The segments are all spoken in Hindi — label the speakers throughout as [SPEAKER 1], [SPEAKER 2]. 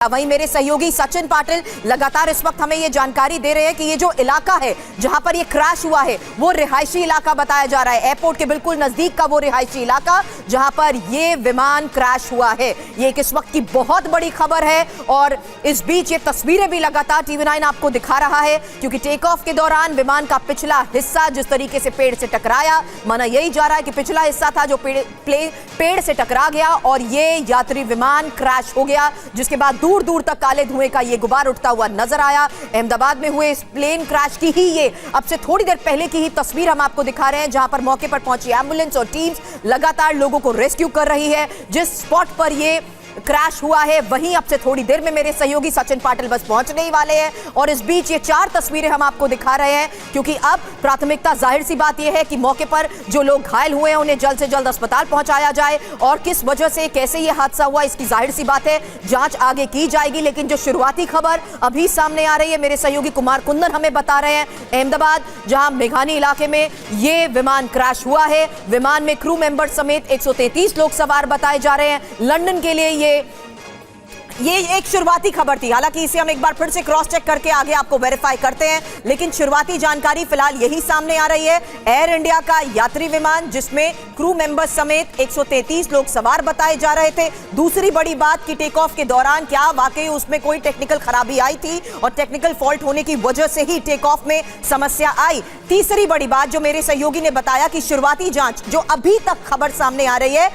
[SPEAKER 1] वहीं मेरे सहयोगी सचिन पाटिल लगातार इस वक्त हमें ये जानकारी दे रहे हैं कि ये जो इलाका है जहां पर ये क्रैश हुआ है वो रिहायशी इलाका बताया जा रहा है। एयरपोर्ट के बिल्कुल नजदीक का वो रिहायशी इलाका जहां पर ये विमान क्रैश हुआ है। ये एक इस वक्त की बहुत बड़ी खबर है और इस बीच ये तस्वीरें भी लगातार TV9 आपको दिखा रहा है, क्योंकि टेक ऑफ के दौरान विमान का पिछला हिस्सा जिस तरीके से पेड़ से टकराया, माना यही जा रहा है कि पिछला हिस्सा था जो पेड़ से टकरा गया और ये यात्री विमान क्रैश हो गया, जिसके बाद दूर दूर तक काले धुएं का ये गुबार उठता हुआ नजर आया। अहमदाबाद में हुए इस प्लेन क्रैश की ही ये अब से थोड़ी देर पहले की ही तस्वीर हम आपको दिखा रहे हैं, जहां पर मौके पर पहुंची एम्बुलेंस और टीम्स लगातार लोगों को रेस्क्यू कर रही है। जिस स्पॉट पर ये क्रैश हुआ है वहीं अब से थोड़ी देर में मेरे सहयोगी सचिन पाटिल बस पहुंचने ही वाले हैं और इस बीच ये 4 तस्वीरें हम आपको दिखा रहे हैं, क्योंकि अब प्राथमिकता जाहिर सी बात यह है कि मौके पर जो लोग घायल हुए हैं उन्हें जल्द से जल्द अस्पताल पहुंचाया जाए और किस वजह से कैसे ये हादसा हुआ इसकी जाहिर सी बात है जांच आगे की जाएगी। लेकिन जो शुरुआती खबर अभी सामने आ रही है, मेरे सहयोगी कुमार कुंदन हमें बता रहे हैं अहमदाबाद जहां मेघानी इलाके में ये विमान क्रैश हुआ है। विमान में क्रू मेंबर समेत 133 लोग सवार बताए जा रहे हैं। लंदन के लिए ये एक शुरुआती खबर थी, हालांकि इसे हम एक बार फिर से क्रॉस चेक करके आगे आपको वेरीफाई करते हैं, लेकिन शुरुआती जानकारी फिलहाल यही सामने आ रही है। एयर इंडिया का यात्री विमान जिसमें क्रू मेंबर्स समेत 133 लोग सवार बताए जा रहे थे। दूसरी बड़ी बात कि टेक ऑफ के दौरान क्या वाकई उसमें कोई टेक्निकल खराबी आई थी और टेक्निकल फॉल्ट होने की वजह से ही टेक ऑफ में समस्या आई। तीसरी बड़ी बात जो मेरे सहयोगी ने बताया कि शुरुआती जांच जो अभी तक खबर सामने आ रही है,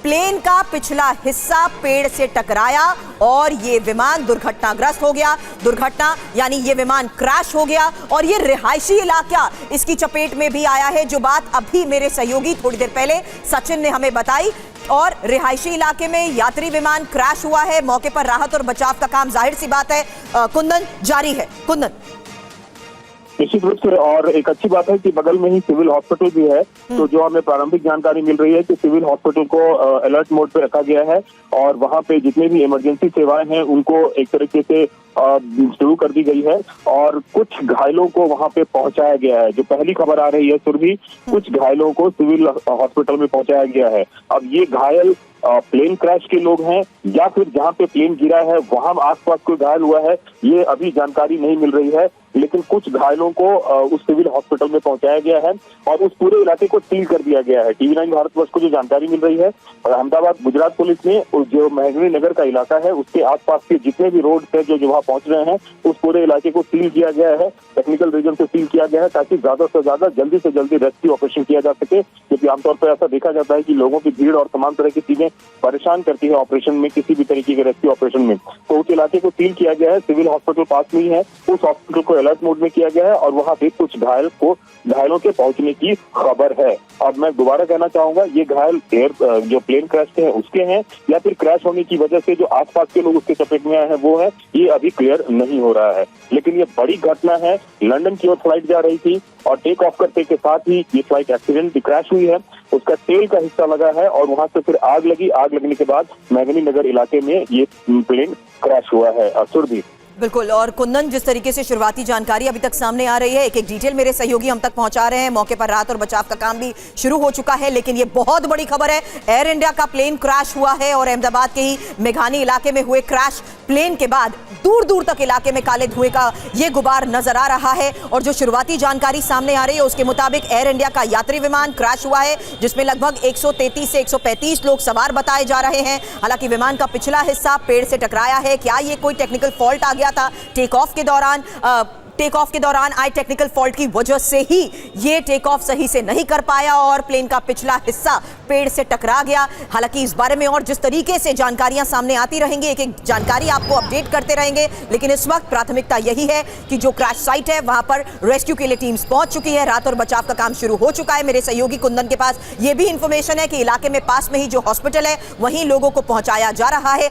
[SPEAKER 1] प्लेन का पिछला हिस्सा पेड़ से टकराया और ये विमान दुर्घटनाग्रस्त हो गया। दुर्घटना यानी ये विमान क्रैश हो गया और ये रिहायशी इलाका इसकी चपेट में भी आया है, जो बात अभी मेरे सहयोगी थोड़ी देर पहले सचिन ने हमें बताई। और रिहायशी इलाके में यात्री विमान क्रैश हुआ है, मौके पर राहत और बचाव का काम जाहिर सी बात है कुंदन जारी है। कुंदन,
[SPEAKER 2] निश्चित रूप से, और एक अच्छी बात है कि बगल में ही सिविल हॉस्पिटल भी है, तो जो हमें प्रारंभिक जानकारी मिल रही है कि सिविल हॉस्पिटल को अलर्ट मोड पे रखा गया है और वहां पे जितने भी इमरजेंसी सेवाएं हैं उनको एक तरीके से शुरू कर दी गई है और कुछ घायलों को वहां पे पहुंचाया गया है। जो पहली खबर आ रही है सुरभि, कुछ घायलों को सिविल हॉस्पिटल में पहुंचाया गया है। अब ये घायल प्लेन क्रैश के लोग हैं या फिर जहां पे प्लेन गिरा है वहां आसपास कोई घायल हुआ है, ये अभी जानकारी नहीं मिल रही है, लेकिन कुछ घायलों को उस सिविल हॉस्पिटल में पहुंचाया गया है और उस पूरे इलाके को सील कर दिया गया है। TV9 भारतवर्ष को जो जानकारी मिल रही है, अहमदाबाद गुजरात पुलिस ने जो मेघनी नगर का इलाका है उसके आसपास के जितने भी रोड है जो वहां पहुंच रहे हैं उस पूरे इलाके को सील किया गया है, टेक्निकल रीजन से सील किया गया है, ताकि ज्यादा से ज्यादा जल्दी से जल्दी रेस्क्यू ऑपरेशन किया जा सके। क्योंकि आमतौर पर ऐसा देखा जाता है कि लोगों की भीड़ और तमाम तरह की चीजें परेशान करती है ऑपरेशन में, किसी भी तरीके के रेस्क्यू ऑपरेशन में। तो उस इलाके को सील किया गया है, सिविल हॉस्पिटल पास में ही है, उस हॉस्पिटल को अलर्ट मोड में किया गया है और वहां पे कुछ घायलों के पहुंचने की खबर है। अब मैं दोबारा कहना चाहूंगा, ये घायल जो प्लेन क्रैश के हैं उसके हैं या फिर क्रैश होने की वजह से जो आसपास के लोग उसके चपेट में आए हैं वो है, ये अभी क्लियर नहीं हो रहा है। लेकिन ये बड़ी घटना है। लंदन की ओर फ्लाइट जा रही थी और टेक ऑफ करते के साथ ही ये फ्लाइट एक्सीडेंट क्रैश हुई है, उसका टेल का हिस्सा लगा है और वहां से फिर आग लगी। आग लगने के बाद मेघनी नगर इलाके में ये प्लेन क्रैश हुआ है। सुरभि,
[SPEAKER 1] बिल्कुल। और कुंदन, जिस तरीके से शुरुआती जानकारी अभी तक सामने आ रही है, एक एक डिटेल मेरे सहयोगी हम तक पहुंचा रहे हैं। मौके पर राहत और बचाव का काम भी शुरू हो चुका है, लेकिन ये बहुत बड़ी खबर है। एयर इंडिया का प्लेन क्रैश हुआ है और अहमदाबाद के ही मेघानी इलाके में हुए क्रैश प्लेन के बाद दूर दूर तक इलाके में काले धुएं का ये गुबार नजर आ रहा है। और जो शुरुआती जानकारी सामने आ रही है उसके मुताबिक एयर इंडिया का यात्री विमान क्रैश हुआ है, जिसमें लगभग 133 से 135 लोग सवार बताए जा रहे हैं। हालांकि विमान का पिछला हिस्सा पेड़ से टकराया है। क्या ये कोई टेक्निकल फॉल्ट आ गया था टेक ऑफ के दौरान आए टेक्निकल फॉल्ट की वजह से ही ये टेक ऑफ सही से नहीं कर पाया और प्लेन का पिछला हिस्सा पेड़ से टकरा गया। हालांकि इस बारे में और जिस तरीके से जानकारियां सामने आती रहेंगी, एक एक जानकारी आपको अपडेट करते रहेंगे, लेकिन इस वक्त प्राथमिकता यही है कि जो क्रैश साइट है वहां पर रेस्क्यू के लिए टीम्स पहुंच चुकी है, राहत और बचाव का काम शुरू हो चुका है। मेरे सहयोगी कुंदन के पास यह भी इंफॉर्मेशन है कि इलाके में पास में ही जो हॉस्पिटल है वहीं लोगों को पहुंचाया जा रहा है।